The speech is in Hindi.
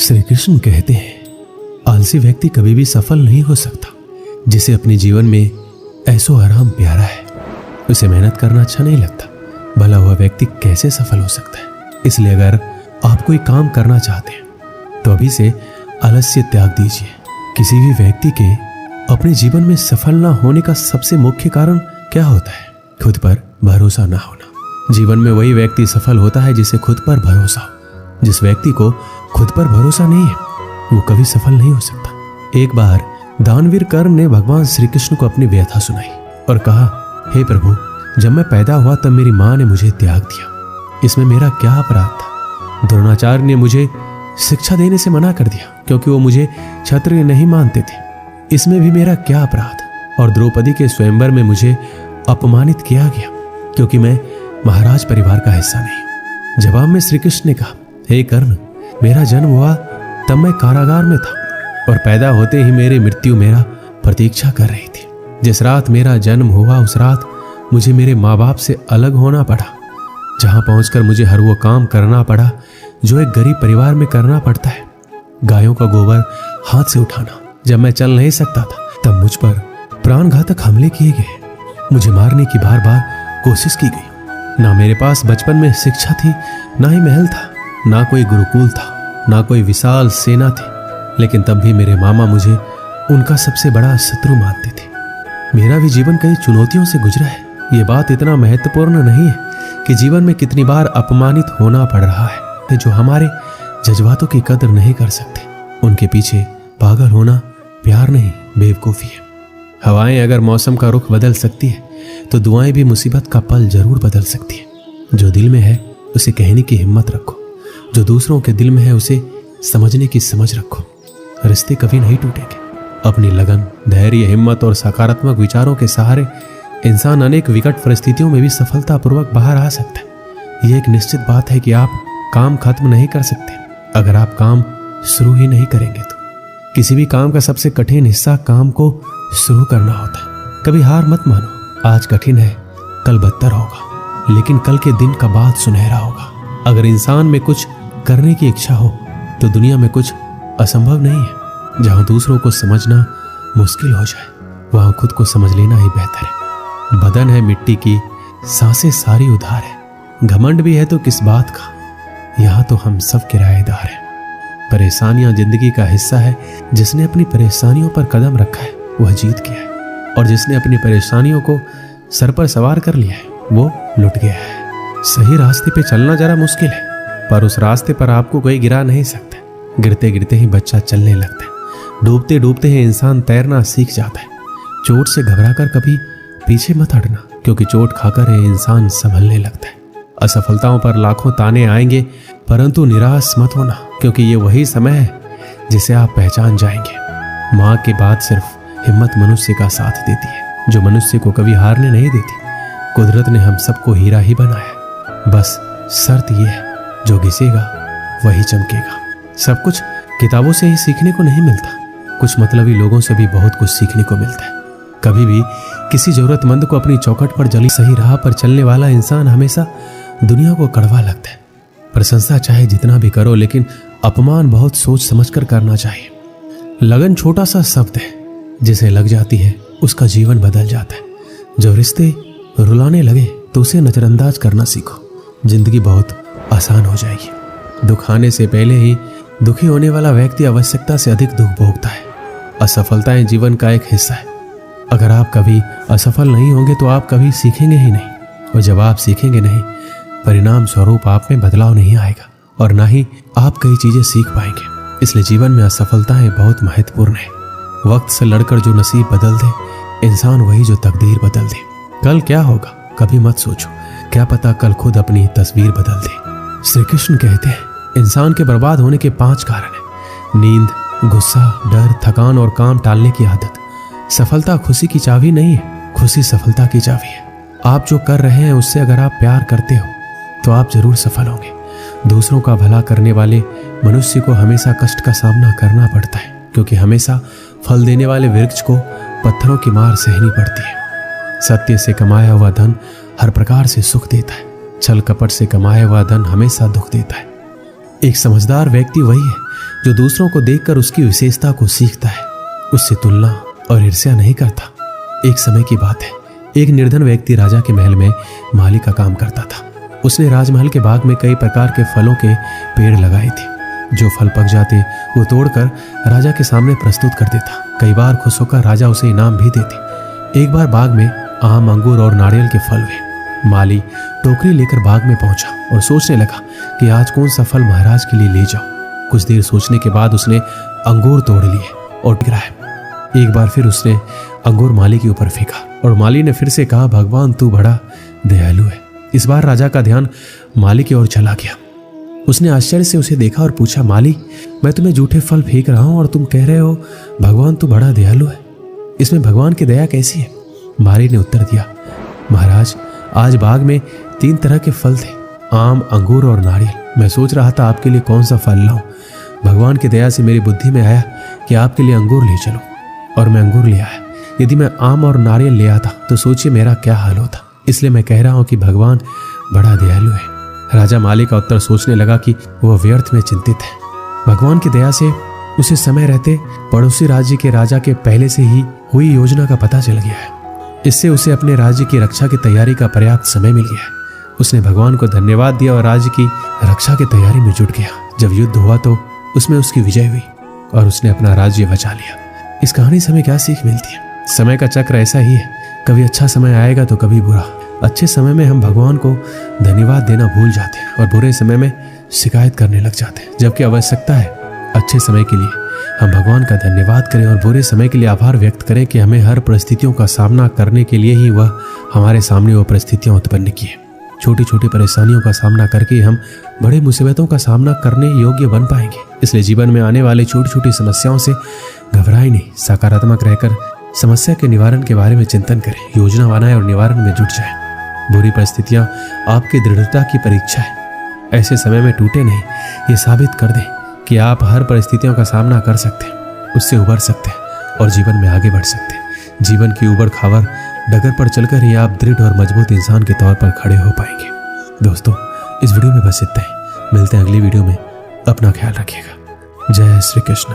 श्री कृष्ण कहते हैं, आलसी व्यक्ति कभी भी सफल नहीं हो सकता। जिसे अपने जीवन में ऐसो आराम प्यारा है, उसे मेहनत करना अच्छा नहीं लगता। भला हुआ व्यक्ति कैसे सफल हो सकता है? इसलिए अगर आप कोई काम करना चाहते हैं तो अभी से आलस्य त्याग दीजिए। किसी भी व्यक्ति के अपने जीवन में सफल ना होने का सबसे मुख्य कारण क्या होता है? खुद पर भरोसा ना होना। जीवन में वही व्यक्ति सफल होता है जिसे खुद पर भरोसा हो। जिस व्यक्ति को खुद पर भरोसा नहीं है वो कभी सफल नहीं हो सकता। एक बार दानवीर कर्ण ने भगवान श्री कृष्ण को अपनी व्यथा सुनाई और कहा, हे प्रभु, जब मैं पैदा हुआ तब मेरी माँ ने मुझे त्याग दिया। इसमें मेरा क्या अपराध था? द्रोणाचार्य ने मुझे शिक्षा देने से मना कर दिया क्योंकि वो मुझे क्षत्रिय नहीं मानते थे। इसमें भी मेरा क्या अपराध? और द्रौपदी के स्वयंवर में मुझे अपमानित किया गया क्योंकि मैं महाराज परिवार का हिस्सा नहीं। जवाब में श्री कृष्ण ने कहा, हे कर्ण, मेरा जन्म हुआ तब मैं कारागार में था और पैदा होते ही मेरी मृत्यु मेरा प्रतीक्षा कर रही थी। जिस रात मेरा जन्म हुआ उस रात मुझे मेरे माँ बाप से अलग होना पड़ा, जहां पहुंचकर मुझे हर वो काम करना पड़ा जो एक गरीब परिवार में करना पड़ता है। गायों का गोबर हाथ से उठाना। जब मैं चल नहीं सकता था तब मुझ पर प्राणघातक हमले किए गए। मुझे मारने की बार बार कोशिश की गई। ना मेरे पास बचपन में शिक्षा थी, ना ही महल था, ना कोई गुरुकुल था, ना कोई विशाल सेना थी। लेकिन तब भी मेरे मामा मुझे उनका सबसे बड़ा शत्रु मानते थे। मेरा भी जीवन कई चुनौतियों से गुजरा है। ये बात इतना महत्वपूर्ण नहीं है कि जीवन में कितनी बार अपमानित होना पड़ रहा है। जो हमारे जज्बातों की कदर नहीं कर सकते उनके पीछे पागल होना प्यार नहीं, बेवकूफी है। हवाएं अगर मौसम का रुख बदल सकती है तो दुआएं भी मुसीबत का पल जरूर बदल सकती है। जो दिल में है उसे कहने की हिम्मत रखो, जो दूसरों के दिल में है उसे समझने की समझ रखो। रिश्ते कभी नहीं टूटेंगे। अपनी लगन, धैर्य, हिम्मत और सकारात्मक विचारों के सहारे इंसान अनेक विकट परिस्थितियों में भी सफलतापूर्वक बाहर आ सकता है। यह एक निश्चित बात है कि आप काम खत्म नहीं कर सकते अगर आप काम शुरू ही नहीं करेंगे तो। किसी भी काम का सबसे कठिन हिस्सा काम को शुरू करना होता है। कभी हार मत मानो। आज कठिन है, कल बदतर होगा, लेकिन कल के दिन का बाद सुनहरा होगा। अगर इंसान में कुछ करने की इच्छा हो तो दुनिया में कुछ असंभव नहीं है। जहां दूसरों को समझना मुश्किल हो जाए वहां खुद को समझ लेना ही बेहतर है। बदन है मिट्टी की, सांसें सारी उधार है। घमंड भी है तो किस बात का, यहां तो हम सब किराएदार हैं। परेशानियां जिंदगी का हिस्सा है। जिसने अपनी परेशानियों पर कदम रखा है वह जीत गया है, और जिसने अपनी परेशानियों को सर पर सवार कर लिया है वो लुट गया है। सही रास्ते पे चलना जरा मुश्किल है, पर उस रास्ते पर आपको कोई गिरा नहीं सकता। गिरते गिरते ही बच्चा चलने लगता है। डूबते डूबते ही इंसान तैरना सीख जाता है। चोट से घबराकर कभी पीछे मत हटना, क्योंकि चोट खाकर ये इंसान संभलने लगता है। असफलताओं पर लाखों ताने आएंगे, परंतु निराश मत होना, क्योंकि ये वही समय है जिसे आप पहचान जाएंगे। माँ के बाद सिर्फ हिम्मत मनुष्य का साथ देती है, जो मनुष्य को कभी हारने नहीं देती। कुदरत ने हम सबको हीरा ही बनाया, बस शर्त यह है जो घिसेगा वही चमकेगा। सब कुछ किताबों से ही सीखने को नहीं मिलता, कुछ मतलबी लोगों से भी बहुत कुछ सीखने को मिलता है। कभी भी किसी जरूरतमंद को अपनी चौखट पर जली सही राह पर चलने वाला इंसान हमेशा दुनिया को कड़वा लगता है। प्रशंसा चाहे जितना भी करो, लेकिन अपमान बहुत सोच समझकर करना चाहिए। लगन छोटा सा शब्द है, जिसे लग जाती है उसका जीवन बदल जाता है। जब रिश्ते रुलाने लगे तो उसे नजरअंदाज करना सीखो, जिंदगी बहुत आसान हो जाएगी। दुख आने से पहले ही दुखी होने वाला व्यक्ति आवश्यकता से अधिक दुख भोगता है। असफलताएं जीवन का एक हिस्सा है। अगर आप कभी असफल नहीं होंगे तो आप कभी सीखेंगे ही नहीं, और जब आप सीखेंगे नहीं, परिणाम स्वरूप आप में बदलाव नहीं आएगा और ना ही आप कई चीजें सीख पाएंगे। इसलिए जीवन में असफलताएं बहुत महत्वपूर्ण है। वक्त से लड़कर जो नसीब बदल दे इंसान वही जो तकदीर बदल दे। कल क्या होगा कभी मत सोचो, क्या पता कल खुद अपनी तस्वीर बदल दे। श्री कृष्ण कहते हैं, इंसान के बर्बाद होने के 5 कारण हैं: नींद, गुस्सा, डर, थकान और काम टालने की आदत। सफलता खुशी की चाबी नहीं है, खुशी सफलता की चाबी है। आप जो कर रहे हैं उससे अगर आप प्यार करते हो तो आप जरूर सफल होंगे। दूसरों का भला करने वाले मनुष्य को हमेशा कष्ट का सामना करना पड़ता है, क्योंकि हमेशा फल देने वाले वृक्ष को पत्थरों की मार सहनी पड़ती है। सत्य से कमाया हुआ धन हर प्रकार से सुख देता है, छल कपट से कमाया हुआ धन हमेशा दुख देता है। एक समझदार व्यक्ति वही है जो दूसरों को देखकर उसकी विशेषता को सीखता है, उससे तुलना और ईर्ष्या नहीं करता। एक समय की बात है, एक निर्धन व्यक्ति राजा के महल में माली का काम करता था। उसने राजमहल के बाग में कई प्रकार के फलों के पेड़ लगाए थे। जो फल पक जाते वो तोड़कर राजा के सामने प्रस्तुत कर देता। कई बार खुश होकर राजा उसे इनाम भी देते। एक बार बाग में आम, अंगूर और नारियल के फल हुए। माली टोकरी लेकर बाग में पहुंचा और सोचने लगा कि आज कौन सा फल महाराज के लिए ले जाऊं। कुछ देर सोचने के बाद उसने अंगूर तोड़ लिए और गिराए। एक बार फिर उसने अंगूर माली के ऊपर फेंका और माली ने फिर से कहा, भगवान तू बड़ा दयालु है। इस बार राजा का ध्यान माली की ओर चला गया। उसने आश्चर्य से उसे देखा और पूछा, माली, मैं तुम्हें जूठे फल फेंक रहा हूं और तुम कह रहे हो भगवान तू बड़ा दयालु है, इसमें भगवान की दया कैसी है? माली ने उत्तर दिया, महाराज, आज बाग में 3 तरह के फल थे, आम, अंगूर और नारियल। मैं सोच रहा था आपके लिए कौन सा फल लाऊं। भगवान की दया से मेरी बुद्धि में आया कि आपके लिए अंगूर ले चलो और मैं अंगूर ले आया। यदि मैं आम और नारियल ले आता तो सोचिए मेरा क्या हाल होता। इसलिए मैं कह रहा हूं कि भगवान बड़ा दयालु है। राजा माली का उत्तर सोचने लगा कि वह व्यर्थ में चिंतित है। भगवान की दया से उसे समय रहते पड़ोसी राज्य के राजा के पहले से ही हुई योजना का पता चल गया है। इससे उसे अपने राज्य की रक्षा की तैयारी का पर्याप्त समय मिल गया है। उसने भगवान को धन्यवाद दिया और राज्य की रक्षा की तैयारी में जुट गया। जब युद्ध हुआ तो उसमें उसकी विजय हुई और उसने अपना राज्य बचा लिया। इस कहानी से हमें क्या सीख मिलती है? समय का चक्र ऐसा ही है, कभी अच्छा समय आएगा तो कभी बुरा। अच्छे समय में हम भगवान को धन्यवाद देना भूल जाते हैं और बुरे समय में शिकायत करने लग जाते हैं। जबकि आवश्यकता है अच्छे समय के लिए हम भगवान का धन्यवाद करें और बुरे समय के लिए आभार व्यक्त करें कि हमें हर परिस्थितियों का सामना करने के लिए ही वह हमारे सामने वो परिस्थितियां उत्पन्न की है। छोटी छोटी परेशानियों का सामना करके हम बड़े मुसीबतों का सामना करने योग्य बन पाएंगे। इसलिए जीवन में आने वाली छोटी छोटी समस्याओं से घबराएं नहीं, सकारात्मक रहकर समस्या के निवारण के बारे में चिंतन करें, योजना बनाएं और निवारण में जुट जाएं। बुरी परिस्थितियां आपकी दृढ़ता की परीक्षा है। ऐसे समय में टूटे नहीं, ये साबित कर दें कि आप हर परिस्थितियों का सामना कर सकते हैं, उससे उबर सकते हैं और जीवन में आगे बढ़ सकते हैं। जीवन की उबड़ खाबड़ डगर पर चलकर ही आप दृढ़ और मजबूत इंसान के तौर पर खड़े हो पाएंगे। दोस्तों, इस वीडियो में बस इतना ही। मिलते हैं अगली वीडियो में। अपना ख्याल रखिएगा। जय श्री कृष्ण।